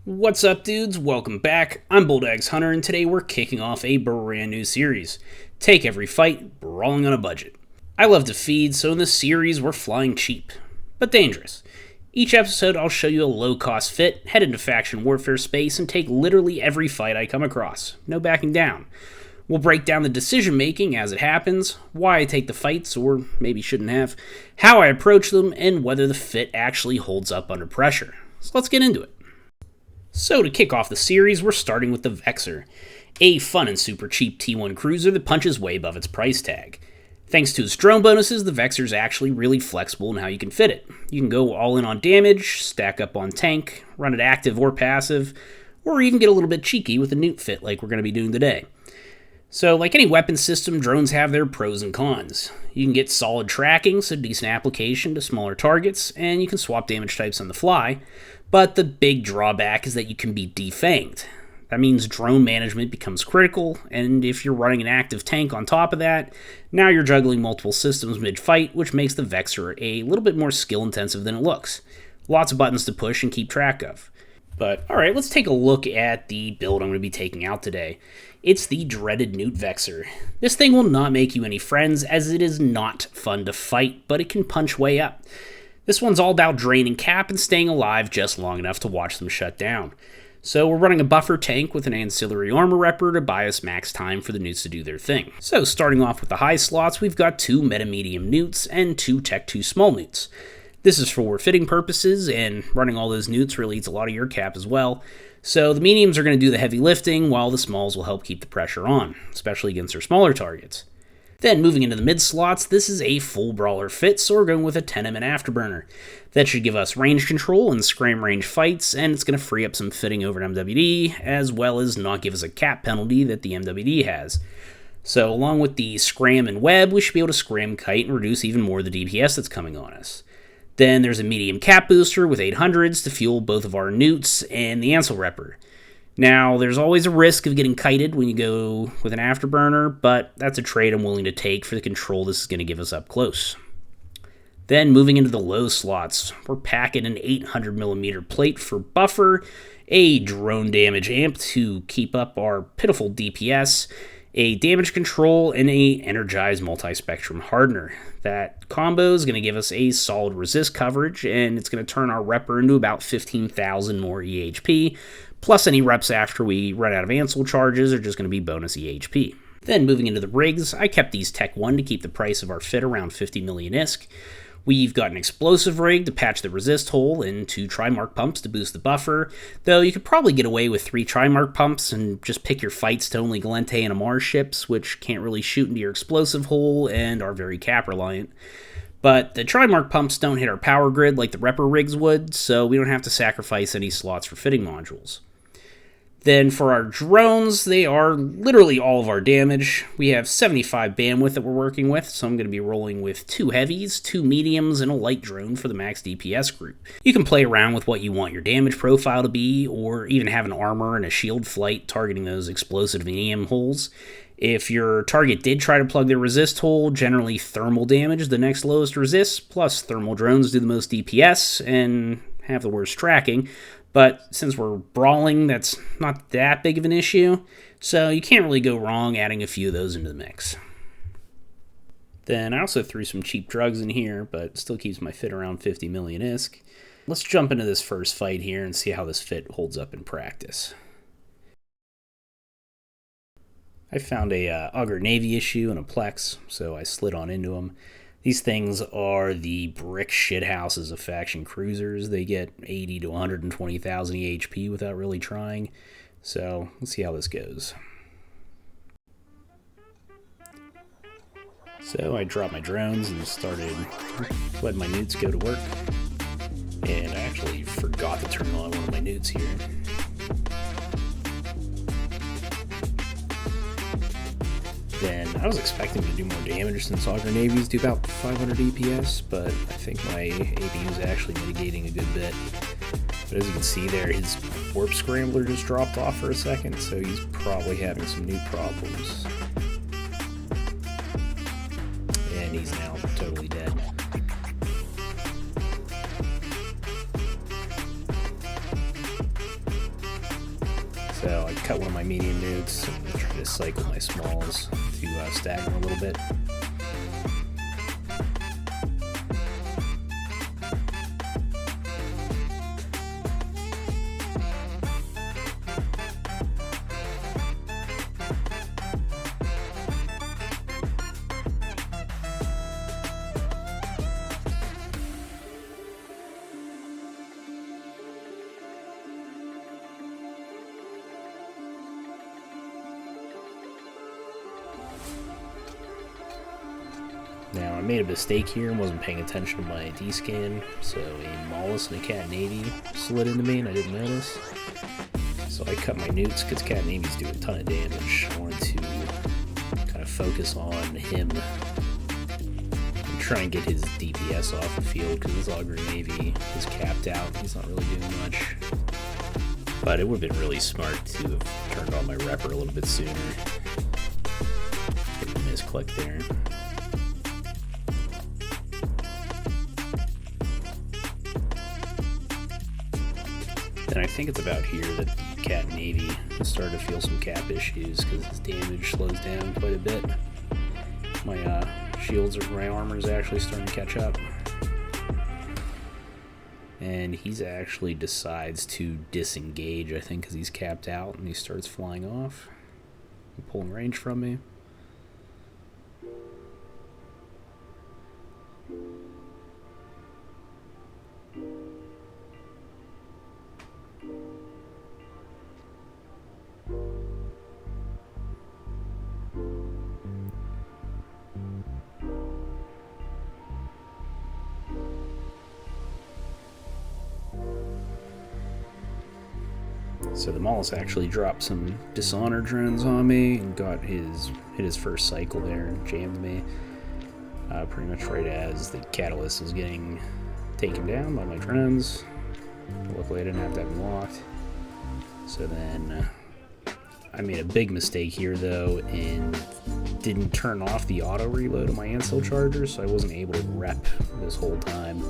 What's up, dudes? Welcome back. I'm Bulldags Hunter, and today we're kicking off a brand new series. Take every fight, brawling on a budget. I love to feed, so in this series we're flying cheap, but dangerous. Each episode I'll show you a low-cost fit, head into faction warfare space, and take literally every fight I come across. No backing down. We'll break down the decision-making as it happens, why I take the fights, or maybe shouldn't have, how I approach them, and whether the fit actually holds up under pressure. So let's get into it. So to kick off the series, we're starting with the Vexor, a fun and super cheap T1 cruiser that punches way above its price tag. Thanks to its drone bonuses, the Vexor is actually really flexible in how you can fit it. You can go all in on damage, stack up on tank, run it active or passive, or even get a little bit cheeky with a Neut fit like we're going to be doing today. So like any weapon system, drones have their pros and cons. You can get solid tracking, so decent application to smaller targets, and you can swap damage types on the fly, but the big drawback is that you can be defanged. That means drone management becomes critical, and if you're running an active tank on top of that, now you're juggling multiple systems mid-fight, which makes the Vexor a little bit more skill-intensive than it looks. Lots of buttons to push and keep track of. But alright, let's take a look at the build I'm going to be taking out today. It's the dreaded Neut Vexor. This thing will not make you any friends, as it is not fun to fight, but it can punch way up. This one's all about draining cap and staying alive just long enough to watch them shut down. So we're running a buffer tank with an ancillary armor repper to buy us max time for the Neuts to do their thing. So starting off with the high slots, we've got 2 meta-medium Neuts and 2 Tech 2 small Neuts. This is for fitting purposes, and running all those Neuts really eats a lot of your cap as well. So the mediums are going to do the heavy lifting, while the smalls will help keep the pressure on, especially against their smaller targets. Then moving into the mid slots, this is a full brawler fit, so we're going with a 10M and Afterburner. That should give us range control and scram range fights, and it's going to free up some fitting over an MWD, as well as not give us a cap penalty that the MWD has. So along with the scram and web, we should be able to scram kite and reduce even more of the DPS that's coming on us. Then there's a medium cap booster with 800s to fuel both of our Neuts and the Ancil Repper. Now, there's always a risk of getting kited when you go with an Afterburner, but that's a trade I'm willing to take for the control this is going to give us up close. Then moving into the low slots, we're packing an 800mm plate for buffer, a drone damage amp to keep up our pitiful DPS, a damage control, and a Energized Multispectrum hardener. That combo is going to give us a solid resist coverage, and it's going to turn our repper into about 15,000 more EHP, plus any reps after we run out of Ancil charges are just going to be bonus EHP. Then moving into the rigs, I kept these Tech 1 to keep the price of our fit around 50 million ISK. We've got an explosive rig to patch the resist hole and 2 Trimark pumps to boost the buffer, though you could probably get away with 3 Trimark pumps and just pick your fights to only Galente and Amar ships, which can't really shoot into your explosive hole and are very cap reliant. But the Trimark pumps don't hit our power grid like the Repper rigs would, so we don't have to sacrifice any slots for fitting modules. Then for our drones, they are literally all of our damage. We have 75 bandwidth that we're working with, so I'm going to be rolling with 2 heavies, 2 mediums, and a light drone for the max DPS group. You can play around with what you want your damage profile to be, or even have an armor and a shield flight targeting those explosive medium holes. If your target did try to plug their resist hole, generally thermal damage is the next lowest resist, plus thermal drones do the most DPS and have the worst tracking. But since we're brawling, that's not that big of an issue, so you can't really go wrong adding a few of those into the mix. Then I also threw some cheap drugs in here, but still keeps my fit around 50 million ISK. Let's jump into this first fight here and see how this fit holds up in practice. I found a Augur Navy issue and a Plex, so I slid on into them. These things are the brick shithouses of faction cruisers. They get 80 to 120,000 EHP without really trying. So let's see how this goes. So I dropped my drones and started letting my Neuts go to work. And I actually forgot to turn on one of my Neuts here. Then I was expecting to do more damage since Augur Navies do about 500 DPS, but I think my ABU is actually mitigating a good bit. But as you can see there, his Warp Scrambler just dropped off for a second, so he's probably having some new problems. And he's now totally dead. So I cut one of my medium neuts and try to cycle my smalls to stagger a little bit. Now, I made a mistake here and wasn't paying attention to my D-scan, so a Mollusk and a Cat Navy slid into me and I didn't notice. So I cut my neuts because Cat Navy's doing a ton of damage. I wanted to kind of focus on him and try and get his DPS off the field because his Augury Navy is capped out. He's not really doing much. But it would have been really smart to have turned on my Repper a little bit sooner. Get a misclick there. And I think it's about here that Cat Navy has started to feel some cap issues because his damage slows down quite a bit. My shields or my armor is actually starting to catch up. And he's actually decides to disengage, I think, because he's capped out and he starts flying off and pulling range from me. So the Mollusk actually dropped some Dishonor drones on me and hit his first cycle there and jammed me. Pretty much right as the Catalyst was getting taken down by my drones. Luckily I didn't have that locked. So then I made a big mistake here though and didn't turn off the auto reload of my Ancillary charger, so I wasn't able to rep this whole time.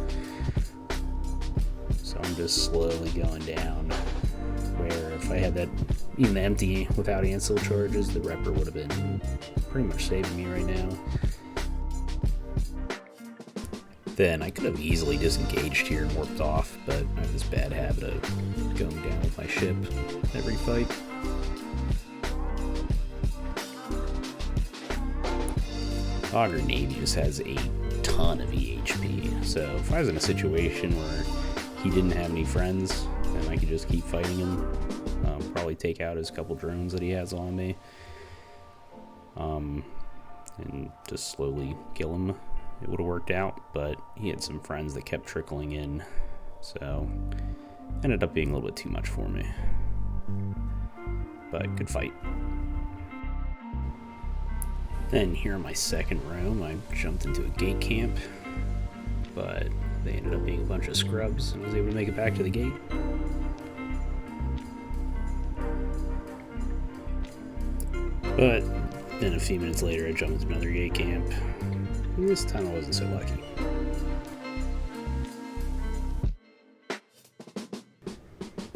So I'm just slowly going down. Where if I had that even empty without Ancillary charges, the Repper would have been pretty much saving me right now. Then I could have easily disengaged here and warped off, but I have this bad habit of going down with my ship every fight. Augury Navy just has a ton of EHP, so if I was in a situation where he didn't have any friends, and I could just keep fighting him, probably take out his couple drones that he has on me, and just slowly kill him. It would have worked out, but he had some friends that kept trickling in, so ended up being a little bit too much for me. But good fight. Then here in my second room, I jumped into a gate camp, but they ended up being a bunch of scrubs and was able to make it back to the gate. But then a few minutes later I jumped into another gate camp, and this time I wasn't so lucky.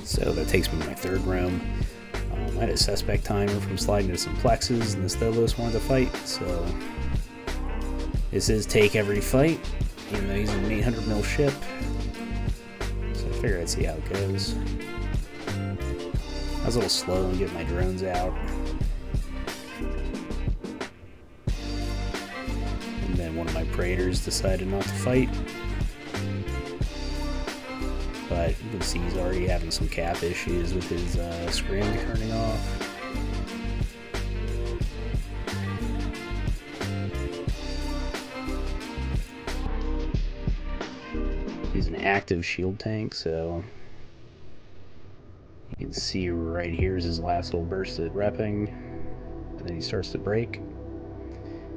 So that takes me to my third room. I had a suspect timer from sliding into some plexes, and this Tholos wanted to fight, so this is take every fight, even though he's an 800 mil ship. So I figured I'd see how it goes. I was a little slow in getting my drones out. And then one of my Praetors decided not to fight. But you can see he's already having some cap issues with his scrim turning off. He's an active shield tank, so you can see right here is his last little burst of repping, and then he starts to break.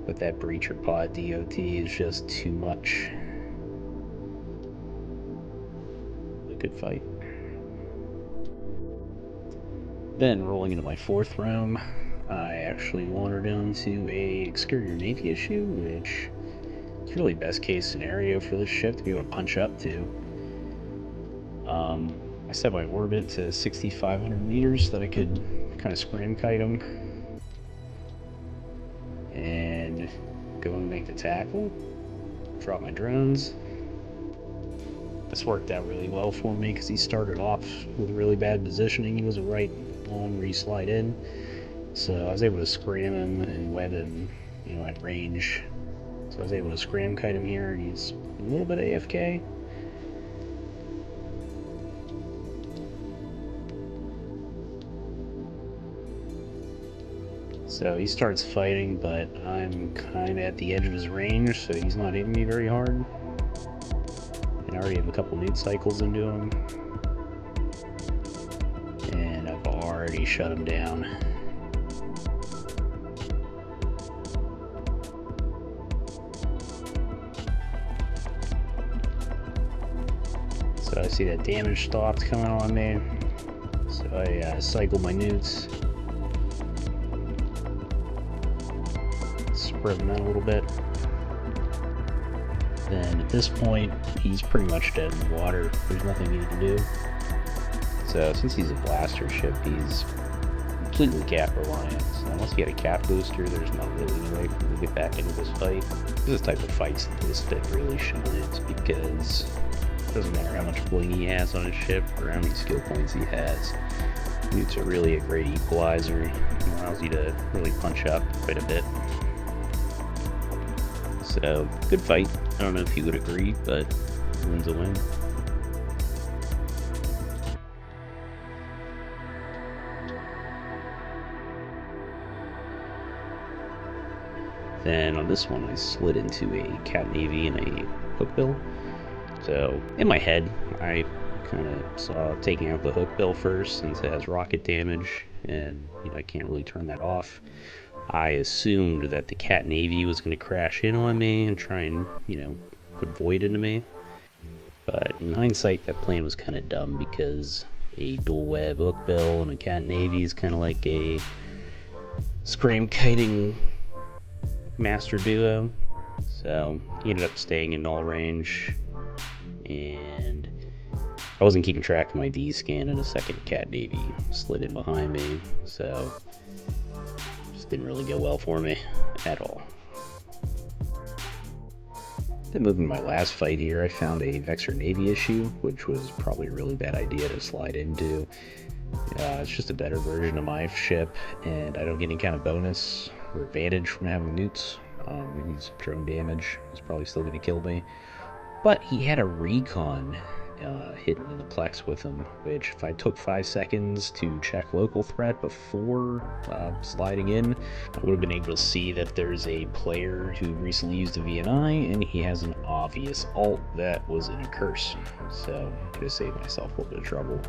But that breacher pod DOT is just too much. Good fight. Then rolling into my fourth room, I actually wandered into a exterior Navy issue, which is really best case scenario for this ship to be able to punch up to. I set my orbit to 6,500 meters so that I could kind of scram kite him and go and make the tackle, drop my drones. This worked out really well for me because he started off with really bad positioning. He wasn't right on where you slide in, so I was able to scram him and web him, you know, at range. So I was able to scram kite him here, and he's a little bit AFK. So he starts fighting, but I'm kind of at the edge of his range, so he's not hitting me very hard. And I already have a couple Neut cycles into him. And I've already shut him down. So I see that damage stopped coming on me. So I cycled my Neuts. Spread them out a little bit. Then at this point, he's pretty much dead in the water. There's nothing he can do. So since he's a blaster ship, he's completely cap reliant. So unless you get a cap booster, there's not really any way for him to get back into this fight. This type of fights this fit really shouldn't, because it doesn't matter how much bling he has on his ship or how many skill points he has. Neuts are really a great equalizer. It allows you to really punch up quite a bit. So, good fight. I don't know if you would agree, but a win's a win. Then on this one, I slid into a Cat Navy and a Hookbill. So, in my head, I kind of saw taking out the Hookbill first, since it has rocket damage, and you know, I can't really turn that off. I assumed that the Cat Navy was going to crash in on me and try and, you know, put void into me. But in hindsight, that plan was kind of dumb, because a dual web Hookbill and a Cat Navy is kind of like a scram kiting master duo. So he ended up staying in null range, and I wasn't keeping track of my D-scan, and a second Cat Navy slid in behind me, so didn't really go well for me at all. Then moving to my last fight here, I found a Vexor Navy issue, which was probably a really bad idea to slide into. It's just a better version of my ship, and I don't get any kind of bonus or advantage from having Neuts. He's drone damage. He's probably still going to kill me. But he had a Recon hidden in the Plex with him, which if I took 5 seconds to check local threat before sliding in, I would have been able to see that there's a player who recently used a VNI, and he has an obvious ult that was in a curse. So I could have saved myself a little bit of trouble.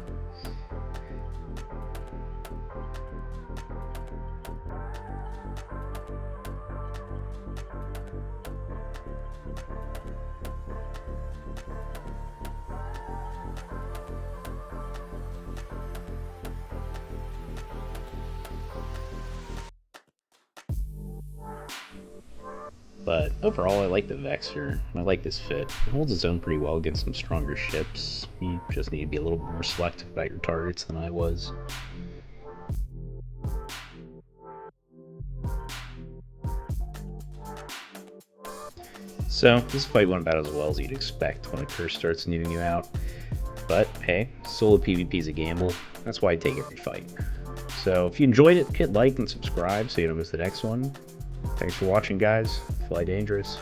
But overall, I like the Vexor. I like this fit. It holds its own pretty well against some stronger ships. You just need to be a little more selective about your targets than I was. So, this fight went about as well as you'd expect when a curse starts neuting you out. But, hey, solo PvP is a gamble. That's why I take every fight. So, if you enjoyed it, hit like and subscribe so you don't miss the next one. Thanks for watching, guys. Fly dangerous.